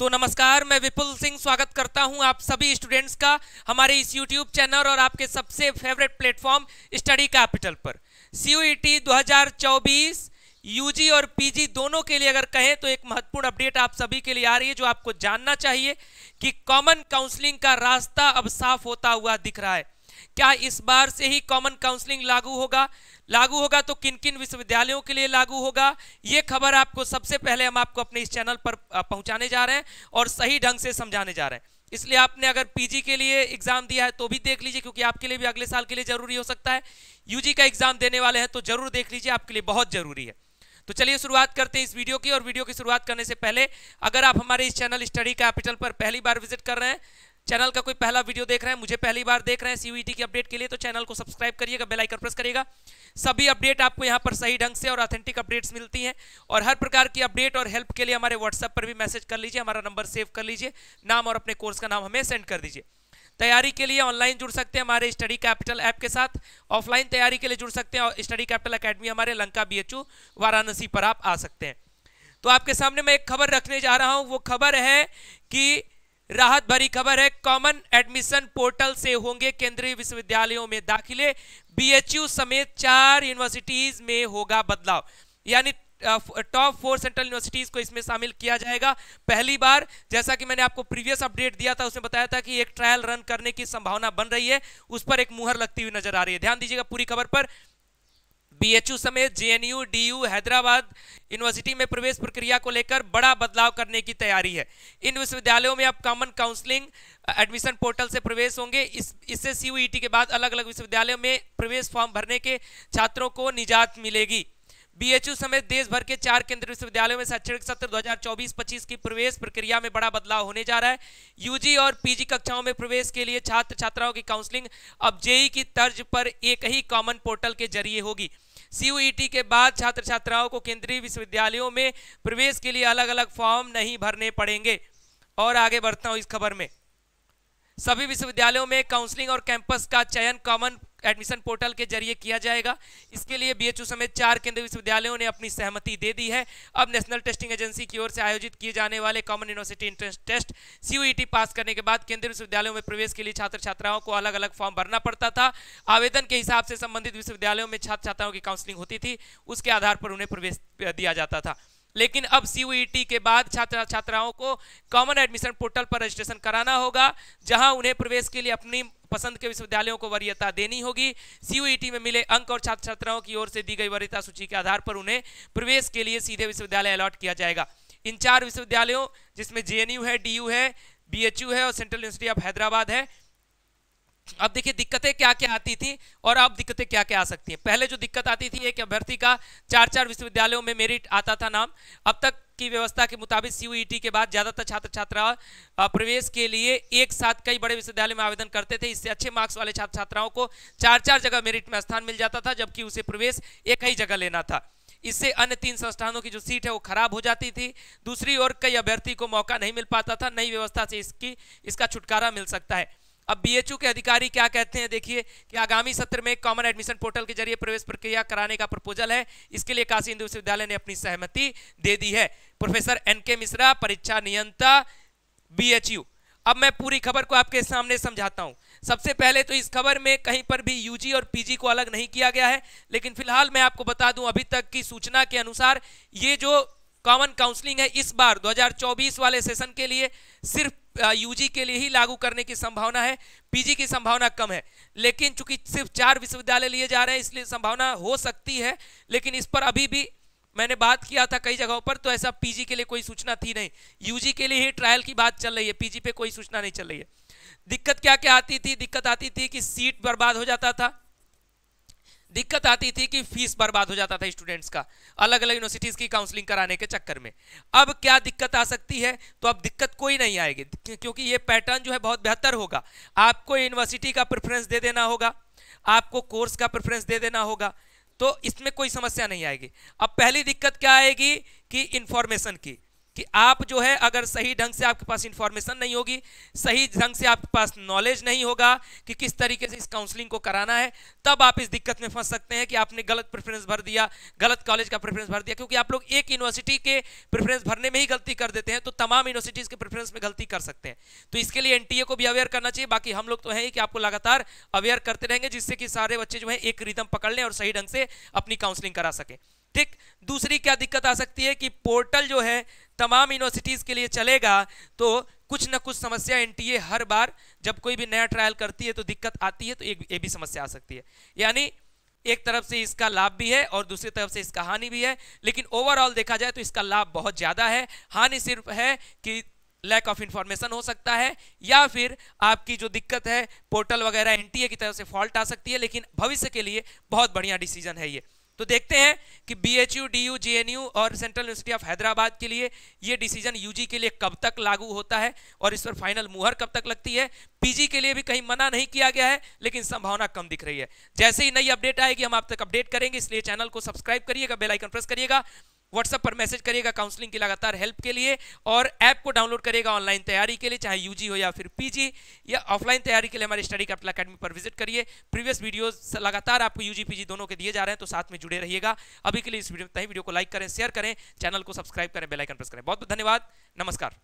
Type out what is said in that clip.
तो नमस्कार, मैं विपुल सिंह स्वागत करता हूं आप सभी स्टूडेंट्स का हमारे इस YouTube चैनल और आपके सबसे फेवरेट प्लेटफॉर्म स्टडी कैपिटल पर। CUET 2024 यूजी और पीजी दोनों के लिए अगर कहें तो एक महत्वपूर्ण अपडेट आप सभी के लिए आ रही है जो आपको जानना चाहिए कि कॉमन काउंसलिंग का रास्ता अब साफ होता हुआ दिख रहा है। क्या इस बार से ही कॉमन काउंसलिंग लागू होगा तो किन किन विश्वविद्यालयों के लिए लागू होगा, ये खबर आपको सबसे पहले हम आपको अपने इस चैनल पर पहुंचाने जा रहे हैं और सही ढंग से समझाने जा रहे हैं। इसलिए आपने अगर पीजी के लिए एग्जाम दिया है तो भी देख लीजिए, क्योंकि आपके लिए भी अगले साल के लिए जरूरी हो सकता है। यूजी का एग्जाम देने वाले हैं तो जरूर देख लीजिए, आपके लिए बहुत जरूरी है। तो चलिए शुरुआत करते हैं इस वीडियो की। और वीडियो की शुरुआत करने से पहले अगर आप हमारे इस चैनल स्टडी कैपिटल पर पहली बार विजिट कर रहे हैं, चैनल का कोई पहला वीडियो देख रहे हैं, मुझे पहली बार देख रहे हैं CUET की अपडेट के लिए, तो चैनल को सब्सक्राइब करिएगा, बेल आइकन प्रेस करिएगा। सभी अपडेट आपको यहां पर सही ढंग से और ऑथेंटिक अपडेट्स मिलती हैं। और हर प्रकार की अपडेट और हेल्प के लिए हमारे व्हाट्सएप पर भी मैसेज कर लीजिए, हमारा नंबर सेव कर लीजिए, नाम और अपने कोर्स का नाम हमें सेंड कर दीजिए। तैयारी के लिए ऑनलाइन जुड़ सकते हैं हमारे स्टडी कैपिटल ऐप के साथ, ऑफलाइन तैयारी के लिए जुड़ सकते हैं स्टडी कैपिटल एकेडमी हमारे लंका BHU वाराणसी पर आप आ सकते हैं। तो आपके सामने मैं एक खबर रखने जा रहा हूं, वो खबर है कि राहत भरी खबर है, कॉमन एडमिशन पोर्टल से होंगे केंद्रीय विश्वविद्यालयों में दाखिले, BHU समेत 4 यूनिवर्सिटीज में होगा बदलाव। यानी टॉप 4 सेंट्रल यूनिवर्सिटीज को इसमें शामिल किया जाएगा पहली बार। जैसा कि मैंने आपको प्रीवियस अपडेट दिया था, उसमें बताया था कि एक ट्रायल रन करने की संभावना बन रही है, उस पर एक मुहर लगती हुई नजर आ रही है। ध्यान दीजिएगा पूरी खबर पर। BHU समेत JNU, DU, हैदराबाद यूनिवर्सिटी में प्रवेश प्रक्रिया को लेकर बड़ा बदलाव करने की तैयारी है। इन विश्वविद्यालयों में अब कॉमन काउंसलिंग एडमिशन पोर्टल से प्रवेश होंगे। इससे CUET के बाद अलग अलग विश्वविद्यालयों में प्रवेश फॉर्म भरने के छात्रों को निजात मिलेगी। BHU समेत देश भर के 4 केंद्रीय विश्वविद्यालयों में शैक्षणिक सत्र 2024-25 की प्रवेश प्रक्रिया में बड़ा बदलाव होने जा रहा है। यूजी और पीजी कक्षाओं में प्रवेश के लिए छात्र छात्राओं की काउंसलिंग अब JEE की तर्ज पर एक ही कॉमन पोर्टल के जरिए होगी। CUET के बाद छात्र छात्राओं को केंद्रीय विश्वविद्यालयों में प्रवेश के लिए अलग अलग फॉर्म नहीं भरने पड़ेंगे। और आगे बढ़ता हूं इस खबर में। सभी विश्वविद्यालयों में काउंसलिंग और कैंपस का चयन कॉमन एडमिशन पोर्टल के जरिए किया जाएगा। इसके लिए BHU समेत 4 केंद्रीय विश्वविद्यालयों ने अपनी सहमति दे दी है। अब नेशनल टेस्टिंग एजेंसी की ओर से आयोजित किए जाने वाले common university entrance test CUET pass करने के बाद केंद्रीय विश्वविद्यालयों में प्रवेश के लिए छात्र छात्राओं को अलग अलग फॉर्म भरना पड़ता था। आवेदन के हिसाब से संबंधित विश्वविद्यालयों में छात्र छात्राओं की काउंसलिंग होती थी, उसके आधार पर उन्हें प्रवेश दिया जाता था। लेकिन अब CUET के बाद छात्र छात्राओं को कॉमन एडमिशन पोर्टल पर रजिस्ट्रेशन कराना होगा, जहां उन्हें प्रवेश के लिए अपनी पसंद के विश्वविद्यालयों को वरीयता देनी होगी। CUET में मिले अंक और छात्र छात्राओं की ओर से दी गई वरीयता सूची के आधार पर उन्हें प्रवेश के लिए सीधे विश्वविद्यालय अलॉट किया जाएगा। इन 4 विश्वविद्यालयों, जिसमें JNU है, DU है, BHU है और सेंट्रल यूनिवर्सिटी ऑफ हैदराबाद है। अब देखिए दिक्कतें क्या क्या आती थी और अब दिक्कतें क्या क्या आ सकती हैं। पहले जो दिक्कत आती थी एक अभ्यर्थी का 4 विश्वविद्यालयों में मेरिट आता था नाम। अब तक की व्यवस्था के मुताबिक CUET के बाद ज्यादातर छात्र छात्रा प्रवेश के लिए एक साथ कई बड़े विश्वविद्यालय में आवेदन करते थे। इससे अच्छे मार्क्स वाले छात्र छात्राओं को 4 जगह मेरिट में स्थान मिल जाता था, जबकि उसे प्रवेश एक ही जगह लेना था। इससे अन्य 3 संस्थानों की जो सीट है वो खराब हो जाती थी। दूसरी ओर कई अभ्यर्थी को मौका नहीं मिल पाता था। नई व्यवस्था से इसका छुटकारा मिल सकता है। अब BHU के अधिकारी क्या कहते हैं, देखिए कि आगामी सत्र में कॉमन एडमिशन पोर्टल के जरिए प्रवेश प्रक्रिया कराने का प्रपोजल है। इसके लिए काशी हिंदू विश्वविद्यालय ने अपनी सहमति दे दी है। प्रोफेसर NK मिश्रा, परीक्षा नियंता, BHU। अब मैं पूरी खबर को आपके सामने समझाता हूं। सबसे पहले तो इस खबर में कहीं पर भी यूजी और पीजी को अलग नहीं किया गया है, लेकिन फिलहाल मैं आपको बता दूं अभी तक की सूचना के अनुसार ये जो कॉमन काउंसलिंग है इस बार 2024 वाले सेशन के लिए सिर्फ यूजी के लिए ही लागू करने की संभावना है। पीजी की संभावना कम है, लेकिन चूंकि सिर्फ 4 विश्वविद्यालय लिए जा रहे हैं इसलिए संभावना हो सकती है। लेकिन इस पर अभी भी मैंने बात किया था कई जगहों पर, तो ऐसा पीजी के लिए कोई सूचना थी नहीं। यूजी के लिए ही ट्रायल की बात चल रही है, पीजी पे कोई सूचना नहीं चल रही है। दिक्कत क्या क्या आती थी? दिक्कत आती थी कि सीट बर्बाद हो जाता था, दिक्कत आती थी कि फीस बर्बाद हो जाता था स्टूडेंट्स का अलग अलग यूनिवर्सिटीज की काउंसलिंग कराने के चक्कर में। अब क्या दिक्कत आ सकती है? तो अब दिक्कत कोई नहीं आएगी, क्योंकि ये पैटर्न जो है बहुत बेहतर होगा। आपको यूनिवर्सिटी का प्रेफरेंस दे देना होगा, आपको कोर्स का प्रेफरेंस दे देना होगा, तो इसमें कोई समस्या नहीं आएगी। अब पहली दिक्कत क्या आएगी कि इंफॉर्मेशन की। कि आप जो है अगर सही ढंग से आपके पास इंफॉर्मेशन नहीं होगी, सही ढंग से आपके पास नॉलेज नहीं होगा कि किस तरीके से इस काउंसलिंग को कराना है, तब आप इस दिक्कत में फंस सकते हैं कि आपने गलत प्रेफरेंस भर दिया, गलत कॉलेज का प्रेफरेंस भर दिया। क्योंकि आप लोग एक यूनिवर्सिटी के प्रेफरेंस भरने में ही गलती कर देते हैं तो तमाम यूनिवर्सिटीज के प्रेफरेंस में गलती कर सकते हैं। तो इसके लिए एनटीए को भी अवेयर करना चाहिए। बाकी हम लोग तो हैं कि आपको लगातार अवेयर करते रहेंगे जिससे कि सारे बच्चे जो है एक रिदम पकड़ लें और सही ढंग से अपनी काउंसलिंग करा सकें। ठीक, दूसरी क्या दिक्कत आ सकती है कि पोर्टल जो है तमाम यूनिवर्सिटीज के लिए चलेगा तो कुछ ना कुछ समस्या एनटीए हर बार जब कोई भी नया ट्रायल करती है तो दिक्कत आती है, तो ये भी समस्या आ सकती है। यानी एक तरफ से इसका लाभ भी है और दूसरी तरफ से इसका हानि भी है, लेकिन ओवरऑल देखा जाए तो इसका लाभ बहुत ज्यादा है। हानि सिर्फ है कि लैक ऑफ इंफॉर्मेशन हो सकता है या फिर आपकी जो दिक्कत है पोर्टल वगैरह एनटीए की तरफ से फॉल्ट आ सकती है, लेकिन भविष्य के लिए बहुत बढ़िया डिसीजन है ये। तो देखते हैं कि बीएचयू, डीयू, जेएनयू और सेंट्रल यूनिवर्सिटी ऑफ हैदराबाद के लिए ये डिसीजन यूजी के लिए कब तक लागू होता है और इस पर फाइनल मुहर कब तक लगती है। पीजी के लिए भी कहीं मना नहीं किया गया है, लेकिन संभावना कम दिख रही है। जैसे ही नई अपडेट आएगी हम आप तक अपडेट करेंगे, इसलिए चैनल को सब्सक्राइब करिएगा, बेल आइकन प्रेस करिएगा, व्हाट्सएप पर मैसेज करिएगा काउंसलिंग की लगातार हेल्प के लिए, और ऐप को डाउनलोड करिएगा ऑनलाइन तैयारी के लिए, चाहे यूजी हो या फिर पीजी, या ऑफलाइन तैयारी के लिए हमारे स्टडी कैपिटल एकेडमी पर विजिट करिए। प्रीवियस वीडियोस लगातार आपको यूजी पीजी दोनों के दिए जा रहे हैं, तो साथ में जुड़े रहिएगा। अभी के लिए इस वीडियो को लाइक करें, शेयर करें, चैनल को सब्सक्राइब करें, बेल आइकन प्रेस करें। बहुत बहुत धन्यवाद, नमस्कार।